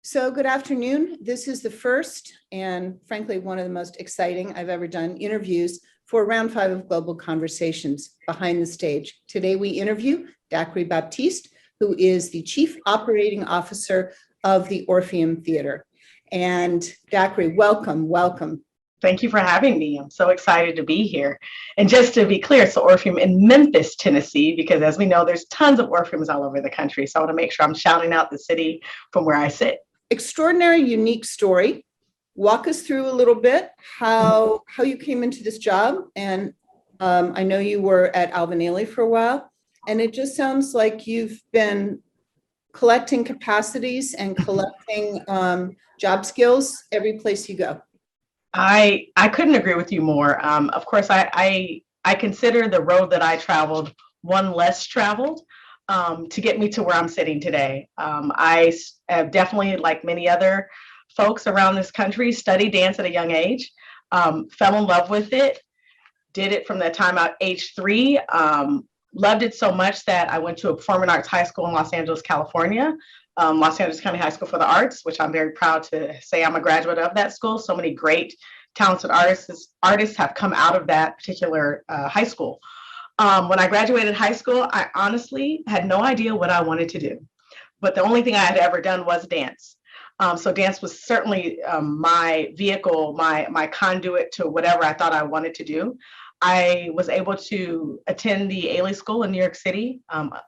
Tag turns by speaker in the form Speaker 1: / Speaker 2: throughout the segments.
Speaker 1: So good afternoon. This is the first and frankly, one of the most exciting I've ever done interviews for round 5 of Global Conversations Behind the Stage. Today we interview Dacquiri Baptiste, who is the Chief Operating Officer of the Orpheum Theatre. And Dacquiri, welcome.
Speaker 2: Thank you for having me. I'm so excited to be here. And just to be clear, it's the Orpheum in Memphis, Tennessee, because as we know, there's tons of Orpheums all over the country. So I want to make sure I'm shouting out the city from where I sit.
Speaker 1: Extraordinary, unique story. Walk us through a little bit how you came into this job. And I know you were at Albanelli for a while, and it just sounds like you've been collecting capacities and collecting job skills every place you go.
Speaker 2: I couldn't agree with you more. Of course, I consider the road that I traveled one less traveled to get me to where I'm sitting today. I have definitely, like many other folks around this country, studied dance at a young age, fell in love with it, did it from the time at age 3, loved it so much that I went to a performing arts high school in Los Angeles, California, Los Angeles County High School for the Arts, which I'm very proud to say I'm a graduate of that school. So many great, talented artists have come out of that particular high school. When I graduated high school, I honestly had no idea what I wanted to do, but the only thing I had ever done was dance. So dance was certainly my vehicle, my conduit to whatever I thought I wanted to do. I was able to attend the Ailey School in New York City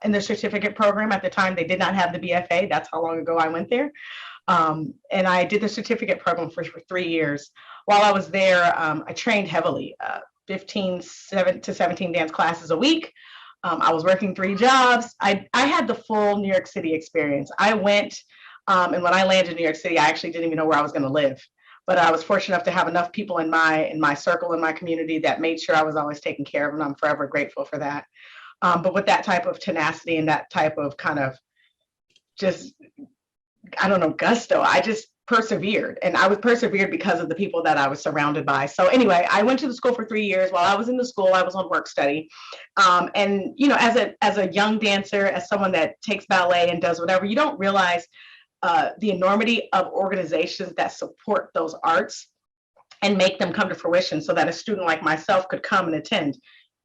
Speaker 2: in the certificate program. At the time, they did not have the BFA. That's how long ago I went there. And I did the certificate program for 3 years. While I was there, I trained heavily, 15 to 17 dance classes a week. I was working 3 jobs. I had the full New York City experience. I went, and when I landed in New York City, I actually didn't even know where I was going to live. But I was fortunate enough to have enough people in my circle, in my community, that made sure I was always taken care of, and I'm forever grateful for that. But with that type of tenacity and that type of kind of just, I don't know, gusto, I just persevered. And I was persevered because of the people that I was surrounded by. So anyway, I went to the school for 3 years. While I was in the school, I was on work study. And, you know, as a young dancer, as someone that takes ballet and does whatever, you don't realize the enormity of organizations that support those arts and make them come to fruition so that a student like myself could come and attend.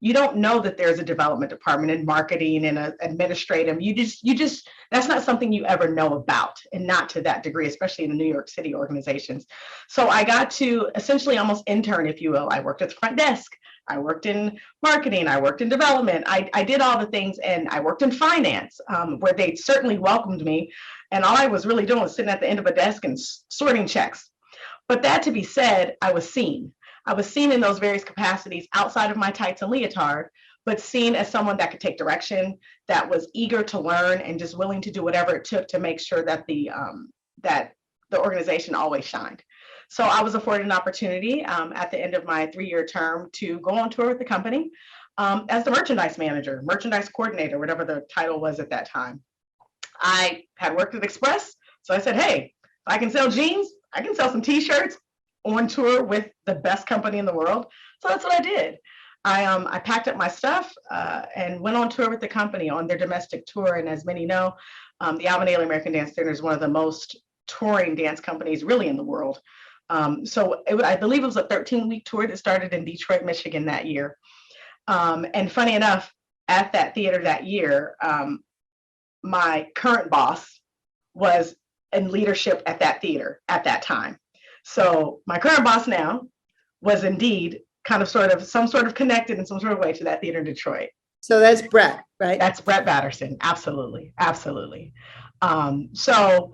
Speaker 2: You don't know that there's a development department and marketing and administrative. You just, that's not something you ever know about, and not to that degree, especially in the New York City organizations. So I got to essentially almost intern, if you will. I worked at the front desk. I worked in marketing, I worked in development, I did all the things, and I worked in finance, where they certainly welcomed me. And all I was really doing was sitting at the end of a desk and sorting checks. But that to be said, I was seen. I was seen in those various capacities outside of my tights and leotard, but seen as someone that could take direction, that was eager to learn, and just willing to do whatever it took to make sure that the organization always shined. So I was afforded an opportunity at the end of my 3-year term to go on tour with the company as the merchandise manager, merchandise coordinator, whatever the title was at that time. I had worked at Express, so I said, hey, if I can sell jeans, I can sell some t-shirts on tour with the best company in the world. So that's what I did. I packed up my stuff and went on tour with the company on their domestic tour. And as many know, the Albanelli American Dance Theatre is one of the most touring dance companies really in the world. So I believe it was a 13-week tour that started in Detroit, Michigan that year. And funny enough, at that theater that year, my current boss was in leadership at that theater at that time. So my current boss now was indeed kind of some sort of connected in some sort of way to that theater in Detroit.
Speaker 1: So that's Brett, right?
Speaker 2: That's Brett Batterson. Absolutely. So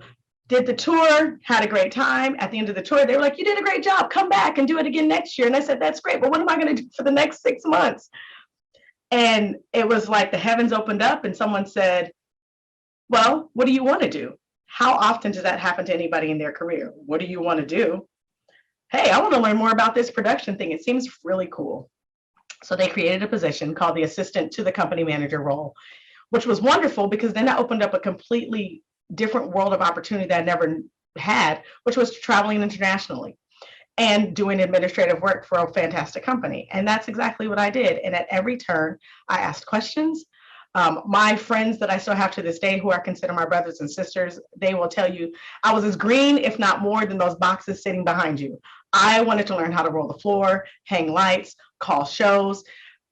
Speaker 2: did the tour, had a great time. At the end of the tour, they were like, you did a great job. Come back and do it again next year. And I said, that's great. But what am I going to do for the next 6 months? And it was like the heavens opened up and someone said, well, what do you want to do? How often does that happen to anybody in their career? What do you want to do? Hey, I want to learn more about this production thing. It seems really cool. So they created a position called the assistant to the company manager role, which was wonderful because then that opened up a completely different world of opportunity that I never had, which was traveling internationally and doing administrative work for a fantastic company. And that's exactly what I did. And at every turn, I asked questions. My friends that I still have to this day, who I consider my brothers and sisters, they will tell you I was as green, if not more, than those boxes sitting behind you. I wanted to learn how to roll the floor, hang lights, call shows.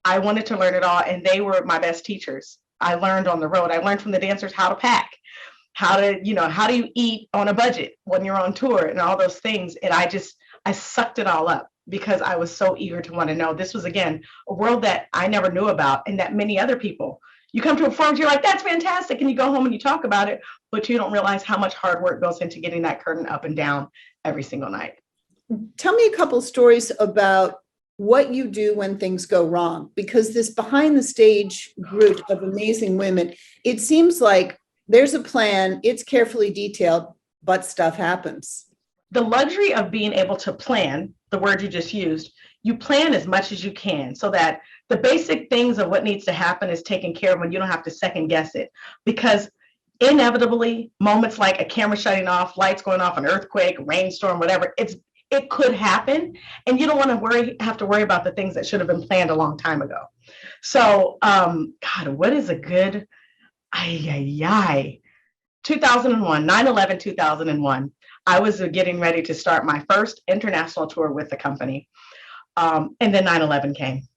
Speaker 2: I wanted to learn it all, and they were my best teachers. I learned on the road. I learned from the dancers how to pack, how to, how do you eat on a budget when you're on tour and all those things. And I sucked it all up because I was so eager to want to know. This was, again, a world that I never knew about, and that many other people, you come to a performance, you're like, that's fantastic. And you go home and you talk about it, but you don't realize how much hard work goes into getting that curtain up and down every single night.
Speaker 1: Tell me a couple stories about what you do when things go wrong, because this behind the stage group of amazing women, it seems like there's a plan, it's carefully detailed, but stuff happens.
Speaker 2: The luxury of being able to plan, the word you just used, you plan as much as you can so that the basic things of what needs to happen is taken care of when you don't have to second guess it. Because inevitably, moments like a camera shutting off, lights going off, an earthquake, rainstorm, whatever, it could happen, and you don't want to have to worry about the things that should have been planned a long time ago. So, God, what is a good 2001, 9/11, 2001. I was getting ready to start my first international tour with the company, and then 9/11 came.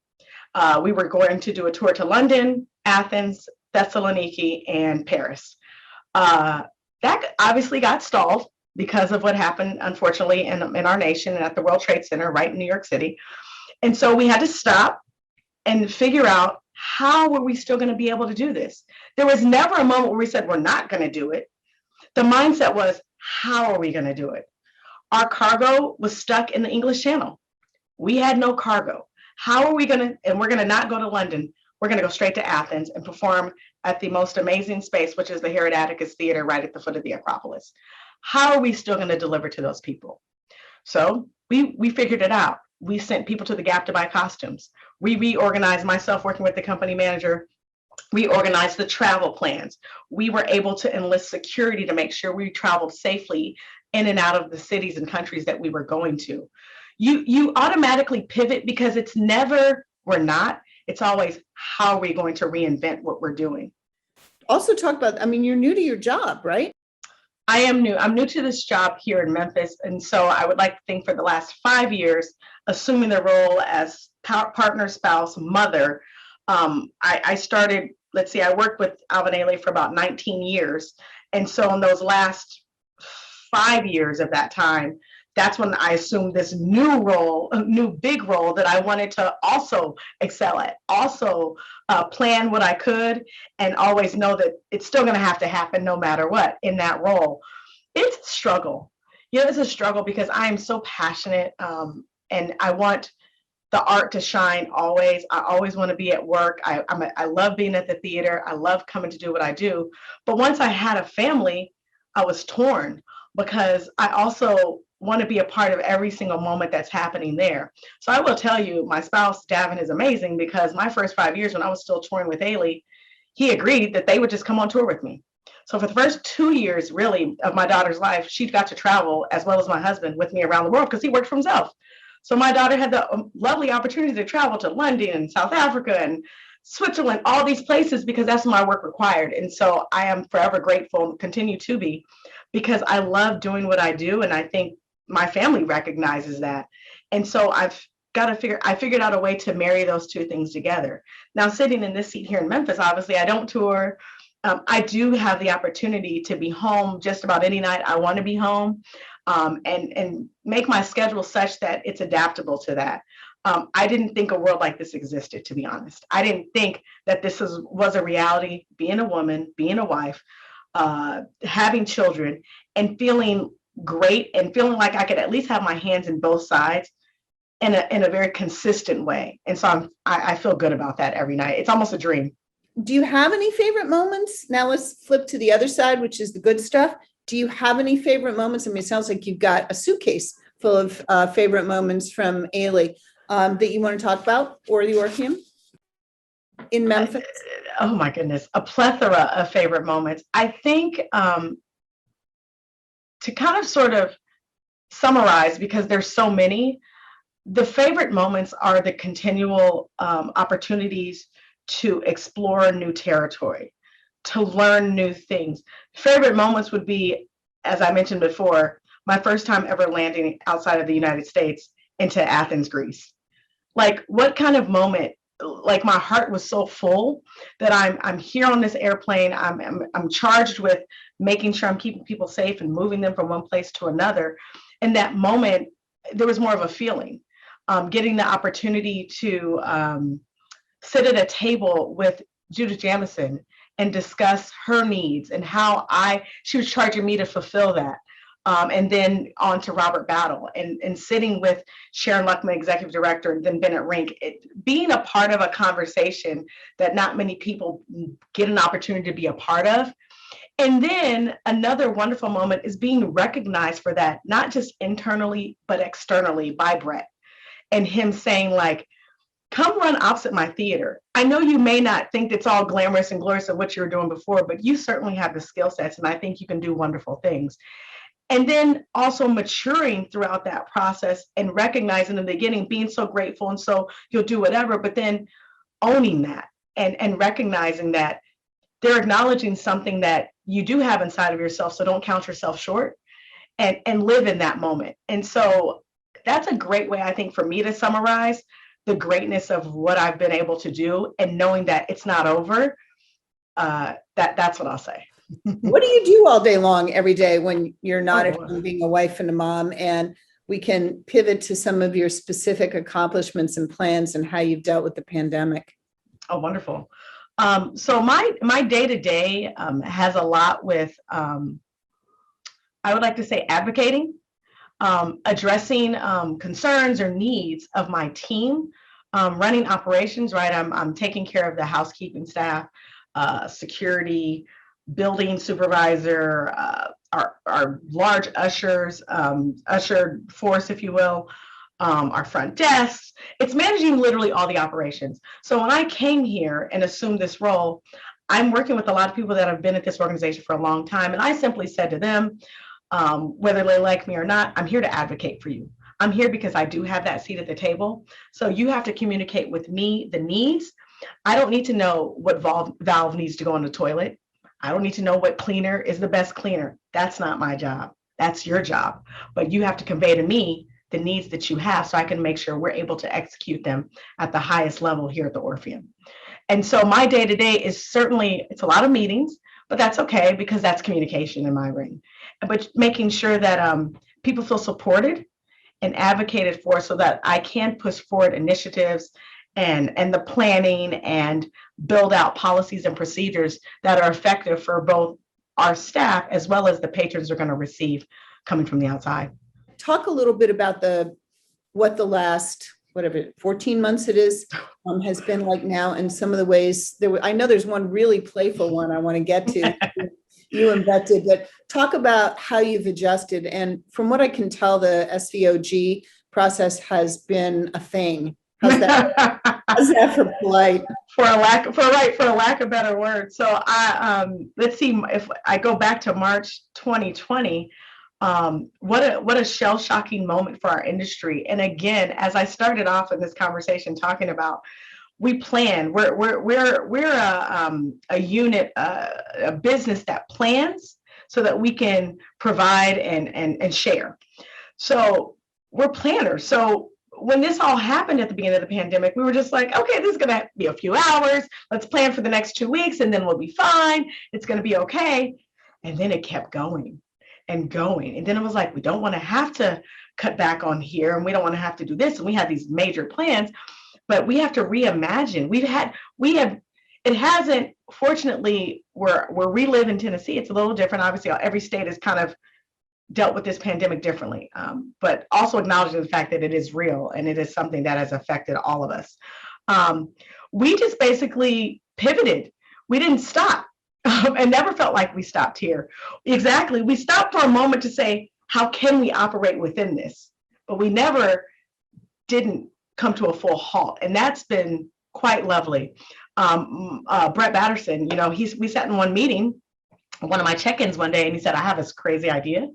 Speaker 2: We were going to do a tour to London, Athens, Thessaloniki, and Paris. That obviously got stalled because of what happened, unfortunately, in our nation and at the World Trade Center right in New York City. And so we had to stop and figure out, how were we still going to be able to do this? There was never a moment where we said, we're not going to do it. The mindset was, how are we going to do it? Our cargo was stuck in the English Channel. We had no cargo. How are we going to, and we're going to not go to London. We're going to go straight to Athens and perform at the most amazing space, which is the Herod Atticus Theatre right at the foot of the Acropolis. How are we still going to deliver to those people? So we figured it out. We sent people to the Gap to buy costumes. We reorganized, myself working with the company manager, reorganized the travel plans. We were able to enlist security to make sure we traveled safely in and out of the cities and countries that we were going to. You automatically pivot because it's never, we're not. It's always, how are we going to reinvent what we're doing?
Speaker 1: Also talk about, you're new to your job, right?
Speaker 2: I am new. I'm new to this job here in Memphis. And so I would like to think for the last 5 years, assuming the role as partner, spouse, mother, I started, I worked with Alvin Ailey for about 19 years. And so in those last 5 years of that time, that's when I assumed this new role, a new big role that I wanted to also excel at, also plan what I could, and always know that it's still going to have to happen no matter what in that role. It's a struggle. It's a struggle because I am so passionate, and I want the art to shine always. I always want to be at work. I love being at the theater. I love coming to do what I do. But once I had a family, I was torn because I also want to be a part of every single moment that's happening there. So I will tell you, my spouse, Daven, is amazing because my first 5 years when I was still touring with Ailey, he agreed that they would just come on tour with me. So for the first 2 years, really, of my daughter's life, she got to travel as well as my husband with me around the world because he worked for himself. So my daughter had the lovely opportunity to travel to London and South Africa and Switzerland, all these places, because that's what my work required. And so I am forever grateful and continue to be, because I love doing what I do. And I think my family recognizes that. And so I figured out a way to marry those two things together. Now, sitting in this seat here in Memphis, obviously I don't tour. I do have the opportunity to be home just about any night I want to be home, and make my schedule such that it's adaptable to that. I didn't think a world like this existed, to be honest. I didn't think that this was a reality, being a woman, being a wife, having children, and feeling great and feeling like I could at least have my hands in both sides in a very consistent way. And so I feel good about that every night. It's almost a dream.
Speaker 1: Do you have any favorite moments? Now let's flip to the other side, which is the good stuff. Do you have any favorite moments? It sounds like you've got a suitcase full of favorite moments from Ailey that you want to talk about, or the Orpheum in Memphis.
Speaker 2: Oh my goodness, a plethora of favorite moments. I think to kind of sort of summarize, because there's so many, the favorite moments are the continual opportunities to explore new territory, to learn new things. Favorite moments would be, as I mentioned before, my first time ever landing outside of the United States into Athens, Greece. Like, what kind of moment? Like, my heart was so full that I'm here on this airplane. I'm charged with making sure I'm keeping people safe and moving them from one place to another. In that moment, there was more of a feeling. Getting the opportunity to sit at a table with Judith Jamison and discuss her needs and how she was charging me to fulfill that. And then on to Robert Battle and sitting with Sharon Luckman, executive director, and then Bennett Rink, being a part of a conversation that not many people get an opportunity to be a part of. And then another wonderful moment is being recognized for that, not just internally, but externally by Brett, and him saying, like, come run opposite my theater. I know you may not think it's all glamorous and glorious of what you were doing before, but you certainly have the skill sets, and I think you can do wonderful things. And then also maturing throughout that process and recognizing in the beginning, being so grateful and so you'll do whatever, but then owning that and recognizing that they're acknowledging something that you do have inside of yourself. So don't count yourself short and live in that moment. And so that's a great way, I think, for me to summarize the greatness of what I've been able to do, and knowing that it's not over. That's what I'll say.
Speaker 1: What do you do all day long, every day, when you're not at home being a wife and a mom? And we can pivot to some of your specific accomplishments and plans and how you've dealt with the pandemic.
Speaker 2: Oh, wonderful. So my day-to-day has a lot with, I would like to say, advocating, addressing concerns or needs of my team, running operations, right? I'm taking care of the housekeeping staff, security, building supervisor, our large ushers, usher force, if you will, our front desks. It's managing literally all the operations. So when I came here and assumed this role, I'm working with a lot of people that have been at this organization for a long time. And I simply said to them, whether they like me or not, I'm here to advocate for you. I'm here because I do have that seat at the table. So you have to communicate with me the needs. I don't need to know what valve needs to go in the toilet. I don't need to know what cleaner is the best cleaner. That's not my job. That's your job. But you have to convey to me the needs that you have so I can make sure we're able to execute them at the highest level here at the Orpheum. And so my day-to-day is certainly, it's a lot of meetings, but that's okay because that's communication in my ring. But making sure that people feel supported and advocated for so that I can push forward initiatives and the planning and build out policies and procedures that are effective for both our staff as well as the patrons are going to receive coming from the outside.
Speaker 1: Talk a little bit about what the last, 14 months it is, has been like now, and some of the ways I know there's one really playful one I want to get to. You and Beth did, but talk about how you've adjusted. And from what I can tell, the SVOG process has been a thing. How's that? How's that for polite?
Speaker 2: For a lack of better word. So let's see, if I go back to March 2020, what a shell-shocking moment for our industry. And again, as I started off in this conversation talking about, we plan. We're a unit, a business that plans so that we can provide and share. So we're planners. So when this all happened at the beginning of the pandemic, we were just like, okay, this is going to be a few hours. Let's plan for the next 2 weeks and then we'll be fine. It's going to be okay. And then it kept going and going. And then it was like, we don't want to have to cut back on here and we don't want to have to do this. And we had these major plans, but we have to reimagine. It hasn't, fortunately, we live in Tennessee. It's a little different. Obviously, every state has kind of dealt with this pandemic differently, but also acknowledging the fact that it is real and it is something that has affected all of us. We just basically pivoted. We didn't stop and never felt like we stopped here. Exactly. We stopped for a moment to say, how can we operate within this? But we never didn't come to a full halt. And that's been quite lovely. Brett Batterson, we sat in one meeting, one of my check-ins one day, and he said, I have this crazy idea.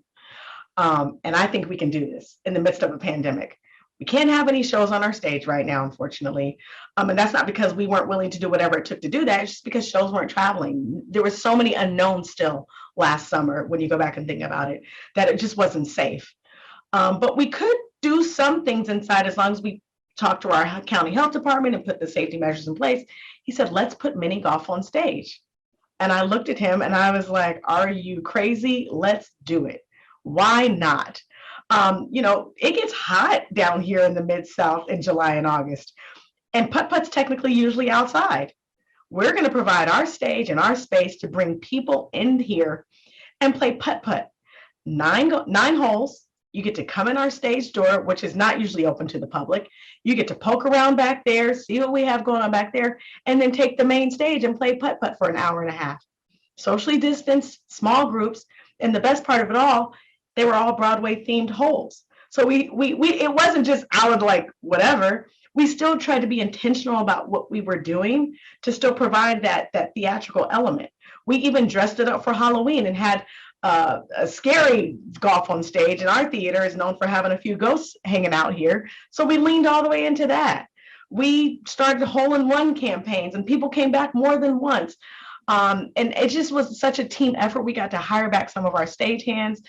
Speaker 2: And I think we can do this in the midst of a pandemic. We can't have any shows on our stage right now, unfortunately. And that's not because we weren't willing to do whatever it took to do that. It's just because shows weren't traveling. There were so many unknowns still last summer, when you go back and think about it, that it just wasn't safe. But we could do some things inside as long as we talked to our county health department and put the safety measures in place. He said, let's put mini golf on stage. And I looked at him and I was like, are you crazy? Let's do it. Why not? It gets hot down here in the Mid-South in July and August, and putt-putt's technically usually outside. We're going to provide our stage and our space to bring people in here and play putt-putt. Nine holes. You get to come in our stage door, which is not usually open to the public. You get to poke around back there, see what we have going on back there, and then take the main stage and play putt-putt for an hour and a half. Socially distanced, small groups, and the best part of it all, they were all Broadway themed holes. So we it wasn't just out of like whatever. We still tried to be intentional about what we were doing to still provide that theatrical element. We even dressed it up for Halloween and had a scary golf on stage, and our theater is known for having a few ghosts hanging out here. So we leaned all the way into that. We started hole-in-one campaigns, and people came back more than once. And it just was such a team effort. We got to hire back some of our stagehands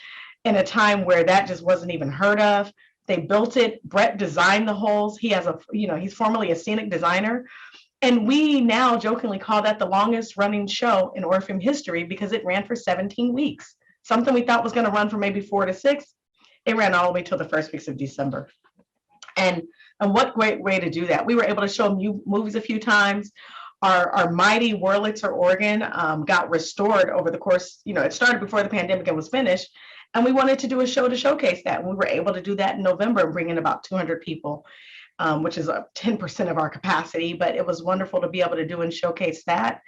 Speaker 2: in a time where that just wasn't even heard of. They built it. Brett designed the holes. He's formerly a scenic designer. And we now jokingly call that the longest running show in Orpheum history because it ran for 17 weeks. Something we thought was going to run for maybe 4 to 6. It ran all the way till the first weeks of December. And what great way to do that. We were able to show movies a few times. Our mighty Wurlitzer organ got restored over the course, it started before the pandemic and was finished. And we wanted to do a show to showcase that. And we were able to do that in November and bring in about 200 people, which is 10% of our capacity. But it was wonderful to be able to do and showcase that.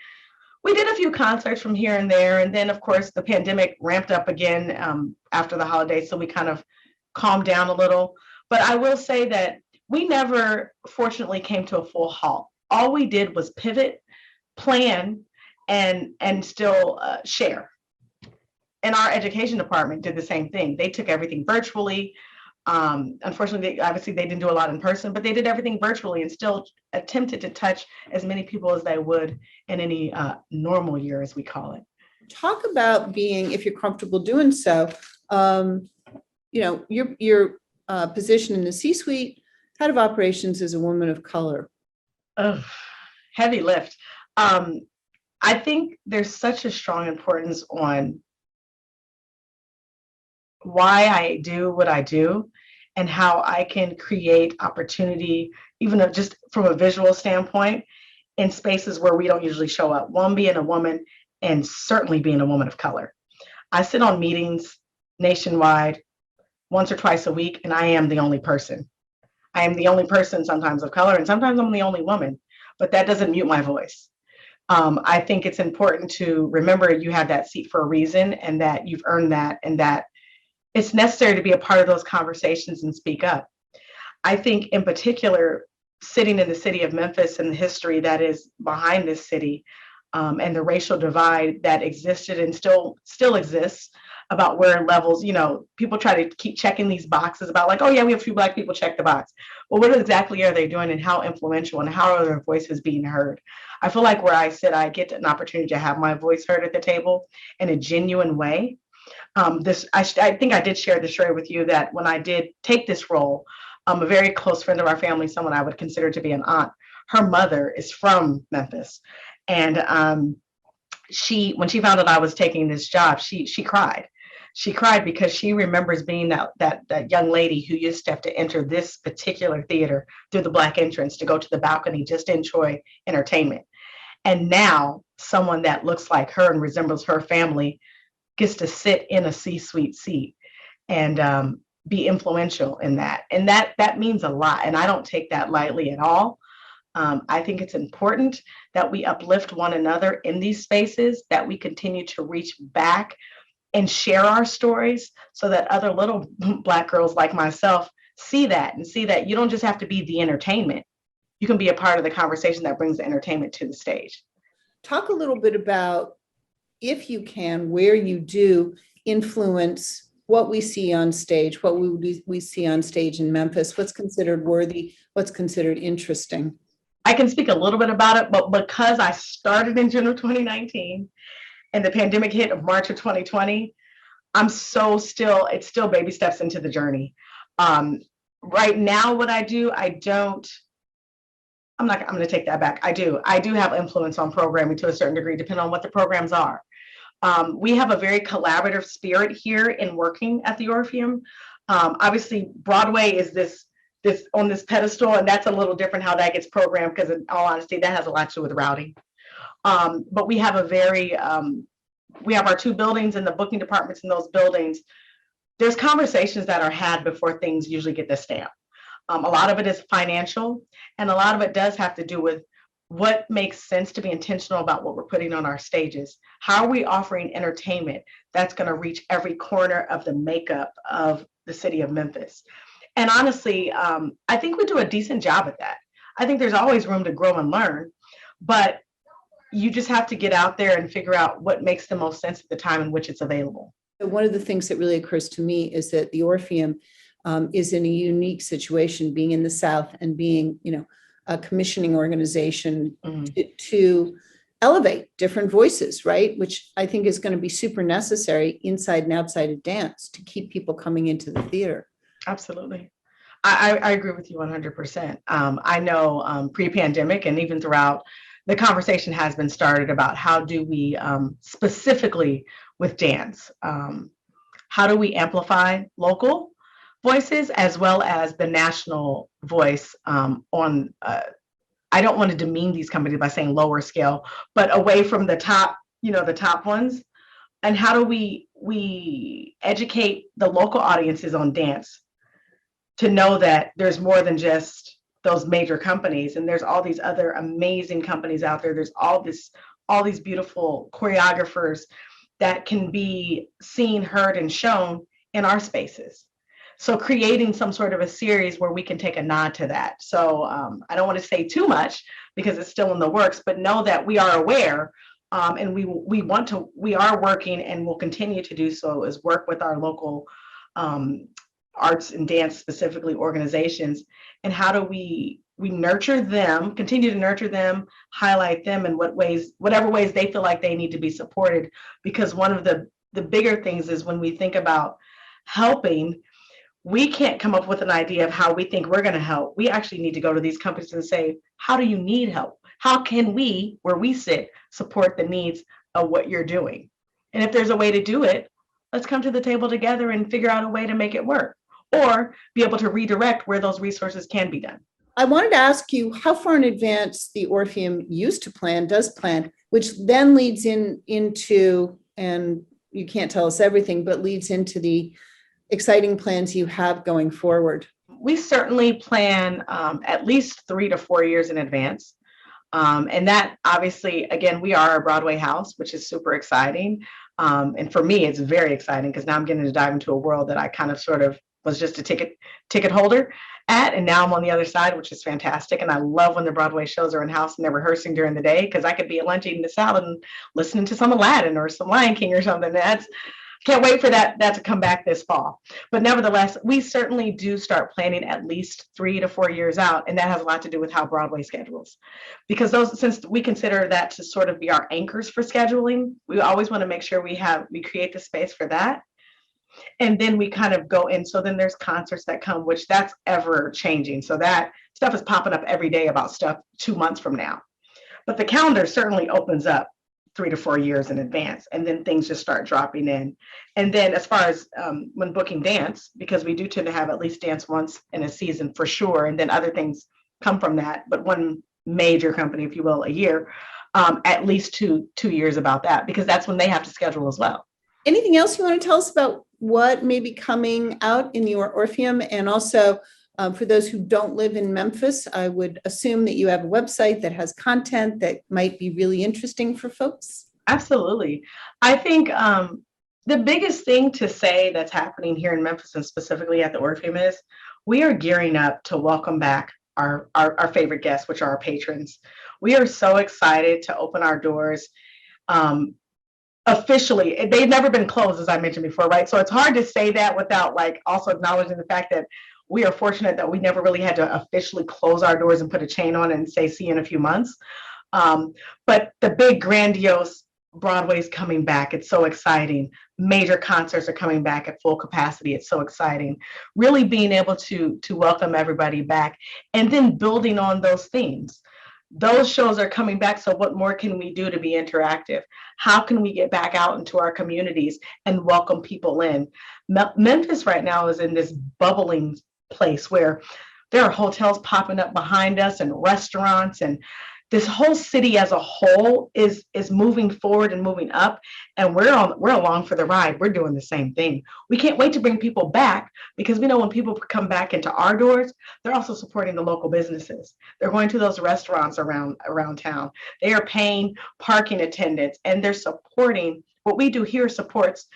Speaker 2: We did a few concerts from here and there. And then, of course, the pandemic ramped up again after the holidays. So we kind of calmed down a little. But I will say that we never, fortunately, came to a full halt. All we did was pivot, plan, and still share. And our education department did the same thing. They took everything virtually. Unfortunately, obviously, they didn't do a lot in person, but they did everything virtually and still attempted to touch as many people as they would in any normal year, as we call it.
Speaker 1: Talk about being, if you're comfortable doing so, your position in the C-suite, head of operations as a woman of color.
Speaker 2: Heavy lift. I think there's such a strong importance on why I do what I do and how I can create opportunity, even just from a visual standpoint, in spaces where we don't usually show up. One, being a woman, and certainly being a woman of color. I sit on meetings nationwide once or twice a week, and I am the only person. I am the only person sometimes of color, and sometimes I'm the only woman, but that doesn't mute my voice. I think it's important to remember you have that seat for a reason, and that you've earned that, and that it's necessary to be a part of those conversations and speak up. I think in particular, sitting in the city of Memphis and the history that is behind this city, and the racial divide that existed and still exists about where levels, people try to keep checking these boxes about like, oh yeah, we have a few Black people, check the box. Well, what exactly are they doing, and how influential, and how are their voices being heard? I feel like where I sit, I get an opportunity to have my voice heard at the table in a genuine way. I think I did share the story with you that when I did take this role, a very close friend of our family, someone I would consider to be an aunt, her mother is from Memphis. And when she found out I was taking this job, she cried. She cried because she remembers being that young lady who used to have to enter this particular theater through the Black entrance to go to the balcony just to enjoy entertainment. And now someone that looks like her and resembles her family gets to sit in a C-suite seat and be influential in that. And that means a lot. And I don't take that lightly at all. I think it's important that we uplift one another in these spaces, that we continue to reach back and share our stories so that other little Black girls like myself see that and see that you don't just have to be the entertainment. You can be a part of the conversation that brings the entertainment to the stage.
Speaker 1: Talk a little bit about, if you can, where you do influence what we see on stage, what we see on stage in Memphis, what's considered worthy, what's considered interesting?
Speaker 2: I can speak a little bit about it, but because I started in June of 2019 and the pandemic hit of March of 2020, it's still baby steps into the journey. Right now, what I do, I'm going to take that back. I do have influence on programming to a certain degree, depending on what the programs are. We have a very collaborative spirit here in working at the Orpheum. Obviously, Broadway is this on this pedestal, and that's a little different how that gets programmed, because in all honesty, that has a lot to do with routing. But we have we have our two buildings and the booking departments in those buildings. There's conversations that are had before things usually get the stamp. A lot of it is financial, and a lot of it does have to do with what makes sense to be intentional about what we're putting on our stages. How are we offering entertainment that's going to reach every corner of the makeup of the city of Memphis? And honestly, I think we do a decent job at that. I think there's always room to grow and learn, but you just have to get out there and figure out what makes the most sense at the time in which it's available.
Speaker 1: One of the things that really occurs to me is that the Orpheum is in a unique situation, being in the South and being, a commissioning organization to elevate different voices, right? Which I think is going to be super necessary inside and outside of dance to keep people coming into the theater.
Speaker 2: Absolutely. I agree with you 100%. I know pre-pandemic and even throughout, the conversation has been started about how do we specifically with dance, how do we amplify local voices as well as the national voice on, I don't want to demean these companies by saying lower scale, but away from the top, the top ones. And how do we educate the local audiences on dance to know that there's more than just those major companies, and there's all these other amazing companies out there. There's all these beautiful choreographers that can be seen, heard, and shown in our spaces. So creating some sort of a series where we can take a nod to that. So I don't want to say too much because it's still in the works, but know that we are aware and we are working and will continue to do so, is work with our local arts and dance specifically organizations, and how do we nurture them, continue to nurture them, highlight them in whatever ways they feel like they need to be supported. Because one of the bigger things is when we think about helping, we can't come up with an idea of how we think we're going to help. We actually need to go to these companies and say, how do you need help? How can we, where we sit, support the needs of what you're doing? And if there's a way to do it, let's come to the table together and figure out a way to make it work, or be able to redirect where those resources can be done.
Speaker 1: I wanted to ask you how far in advance the Orpheum does plan, which then leads into, and you can't tell us everything, but leads into the exciting plans you have going forward.
Speaker 2: We certainly plan at least 3 to 4 years in advance. And that obviously, again, we are a Broadway house, which is super exciting. And for me, it's very exciting because now I'm getting to dive into a world that I kind of sort of was just a ticket holder at. And now I'm on the other side, which is fantastic. And I love when the Broadway shows are in house and they're rehearsing during the day, because I could be at lunch eating a salad and listening to some Aladdin or some Lion King or something. Can't wait for that to come back this fall. But nevertheless, we certainly do start planning at least 3 to 4 years out. And that has a lot to do with how Broadway schedules. Because since we consider that to sort of be our anchors for scheduling, we always want to make sure we create the space for that. And then we kind of go in. So then there's concerts that come, which that's ever changing. So that stuff is popping up every day about stuff 2 months from now. But the calendar certainly opens up 3 to 4 years in advance, and then things just start dropping in. And then as far as when booking dance, because we do tend to have at least dance once in a season for sure, and then other things come from that, but one major company, if you will, a year, at least two years about that, because that's when they have to schedule as well.
Speaker 1: Anything else you want to tell us about what may be coming out in your Orpheum? And also, for those who don't live in Memphis, I would assume that you have a website that has content that might be really interesting for folks.
Speaker 2: Absolutely. I think the biggest thing to say that's happening here in Memphis, and specifically at the Orpheum, is we are gearing up to welcome back our favorite guests, which are our patrons. We are so excited to open our doors. officially, they've never been closed, as I mentioned before, right? So it's hard to say that without like also acknowledging the fact that we are fortunate that we never really had to officially close our doors and put a chain on and say, see you in a few months. But the big grandiose Broadway's coming back. It's so exciting. Major concerts are coming back at full capacity. It's so exciting. Really being able to welcome everybody back and then building on those themes. Those shows are coming back. So what more can we do to be interactive? How can we get back out into our communities and welcome people in? Memphis right now is in this bubbling place where there are hotels popping up behind us and restaurants, and this whole city as a whole is moving forward and moving up, and we're along for the ride. We're doing the same thing. We can't wait to bring people back, because we know when people come back into our doors, they're also supporting the local businesses. They're going to those restaurants around town. They are paying parking attendants, and they're supporting what we do here. Supports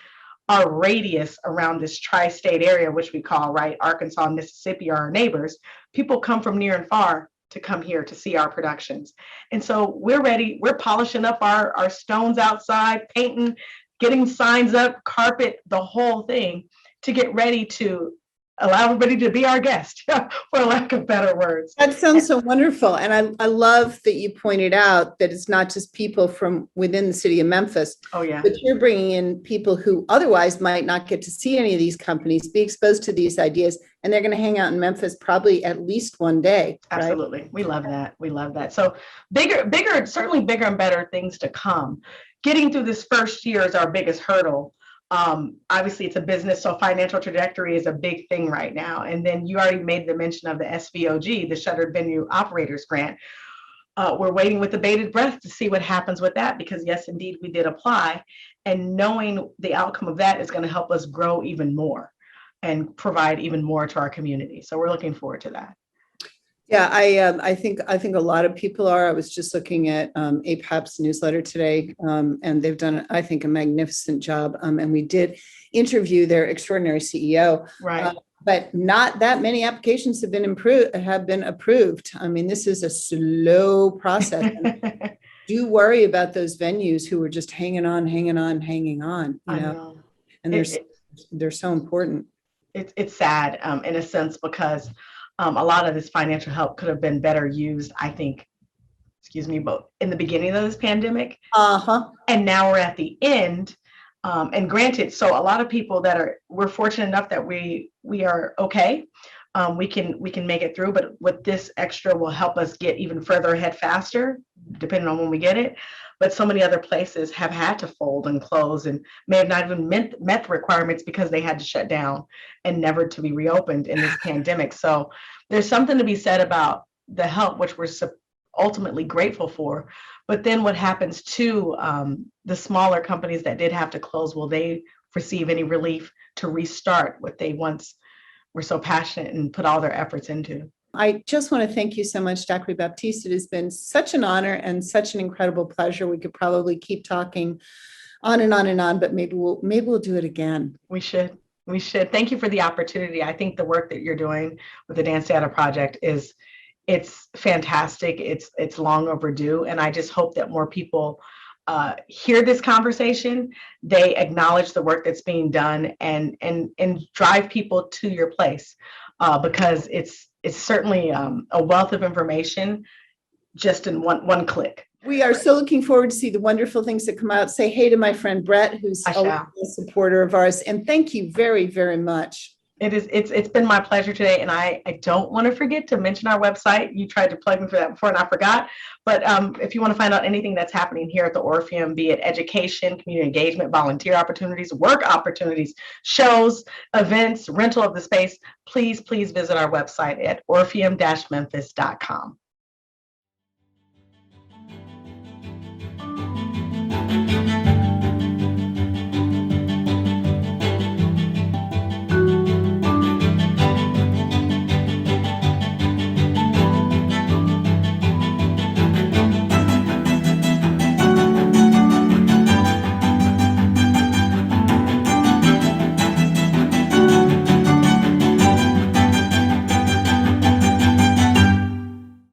Speaker 2: our radius around this tri-state area, which we call, right, Arkansas and Mississippi are our neighbors. People come from near and far to come here to see our productions. And so we're ready. We're polishing up our stones outside, painting, getting signs up, carpet, the whole thing, to get ready to allow everybody to be our guest, for lack of better words.
Speaker 1: That sounds so wonderful. And I love that you pointed out that it's not just people from within the city of Memphis.
Speaker 2: Oh, yeah.
Speaker 1: But you're bringing in people who otherwise might not get to see any of these companies, be exposed to these ideas, and they're going to hang out in Memphis probably at least one day. Right?
Speaker 2: Absolutely. We love that. We love that. So bigger, certainly bigger and better things to come. Getting through this first year is our biggest hurdle. Obviously, it's a business, so financial trajectory is a big thing right now. And then you already made the mention of the SVOG, the Shuttered Venue Operators Grant. We're waiting with bated breath to see what happens with that, because yes, indeed, we did apply. And knowing the outcome of that is going to help us grow even more and provide even more to our community. So we're looking forward to that.
Speaker 1: Yeah, I think a lot of people are. I was just looking at APAP's newsletter today, and they've done, I think, a magnificent job. And we did interview their extraordinary CEO.
Speaker 2: Right.
Speaker 1: But not that many applications have been approved. I mean, this is a slow process. Do worry about those venues who are just hanging on. You know? And they're so important.
Speaker 2: It's sad in a sense, because a lot of this financial help could have been better used, I think, but in the beginning of this pandemic. And now we're at the end. And granted, so a lot of people we're fortunate enough that we are okay. We can make it through, but with this extra will help us get even further ahead faster, depending on when we get it. But so many other places have had to fold and close and may have not even met the requirements because they had to shut down and never to be reopened in this pandemic. So there's something to be said about the help, which we're ultimately grateful for. But then what happens to the smaller companies that did have to close? Will they receive any relief to restart what they once were so passionate and put all their efforts into?
Speaker 1: I just want to thank you so much, Dacquiri Baptiste. It has been such an honor and such an incredible pleasure. We could probably keep talking on and on and on, but maybe we'll do it again.
Speaker 2: We should. Thank you for the opportunity. I think the work that you're doing with the Dance Data Project it's fantastic. It's long overdue. And I just hope that more people hear this conversation. They acknowledge the work that's being done and drive people to your place, because it's certainly a wealth of information just in one click.
Speaker 1: We are so looking forward to see the wonderful things that come out. Say hey to my friend Brett, who's always a supporter of ours. And thank you very, very much.
Speaker 2: It's been my pleasure today. And I don't want to forget to mention our website. You tried to plug me for that before and I forgot. But if you want to find out anything that's happening here at the Orpheum, be it education, community engagement, volunteer opportunities, work opportunities, shows, events, rental of the space, please visit our website at orpheum-memphis.com.